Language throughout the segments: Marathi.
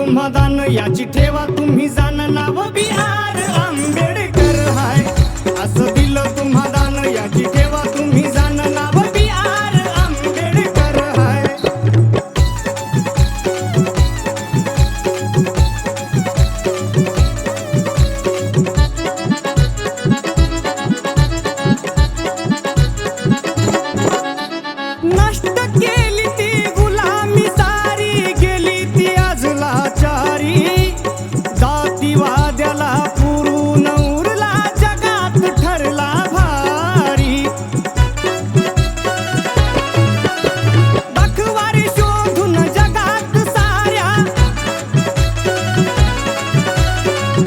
तुम्हा दान याची ठेवा तुम्ही जाण नाव बिहार आंबेडकर हाय असं दिलं तुम्हा दान याची ठेवा तुम्ही जाण नाव बिहार आंबेडकर हाय नष्ट केली ती गुलामी सारी गेली ती आज लाचारी जातीवाद्याला पुरून उरला जगात ठरला भारी दाखवारी शोधून जगात साऱ्या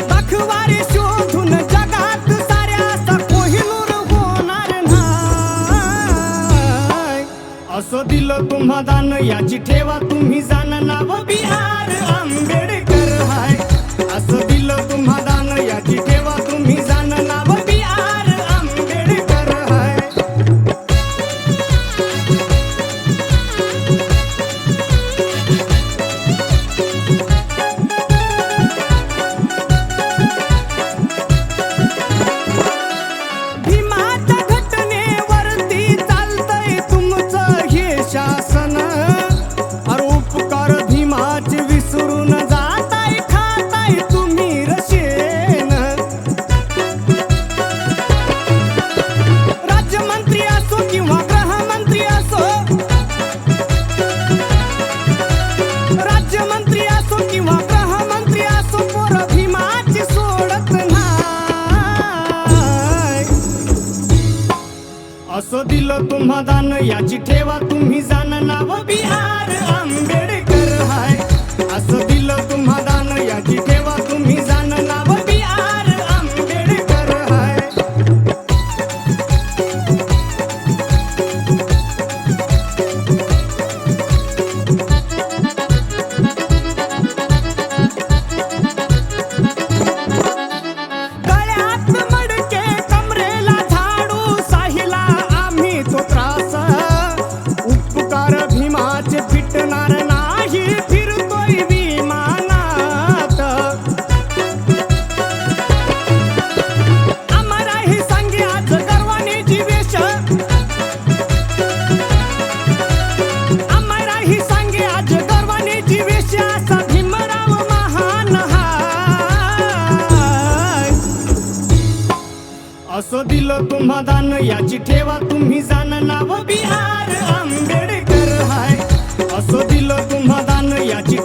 दाखवारी शोधून जगात साऱ्या असा कोहिनूर होणार नाही असं दिलं तुम्हा दान याची ठेवा तुम्ही जाण नाव बिहार आंबेडकर हाय असं दिलं तुम्हा दान याची ठेवा तुम्ही जाण नाव बिहार आंबेडकर हाय भीमाच्या घटनेवरती चालतंय तुमचं हे शासन अरे उपकार भीमाचे विसरून जाताय खाताय तुम्ही रशेन राज्यमंत्री असो किंवा गृहमंत्री असो राज्यमंत्री असो किंवा गृहमंत्री असो पोर भीमाची सोडत नाही असं दिलं तुम्हा दान याची ठेवा तुम्ही जाण नाव बिहार आंबेडकर हाय असं दिलं तुम्हा दान याची ठेवा तुम्ही जाण नाव बिहार आंबेडकर हाय गळ्यात मडके कमरेला झाडू साहिला आम्ही तो त्रास उपकार भीमाचे फिटणार नाही फिरतोय विमानात आम्हाला हे सांगे आज गर्वाने जीवेश आम्हाला हे सांगे आज गर्वाने जीवेश असा भीमराव महान हाय असं दिलं तुम्हा दान याची ठेवा तुम्ही जाण नाव बिहार आंबेडकर हाय असं दिलं तुम्हा दान याची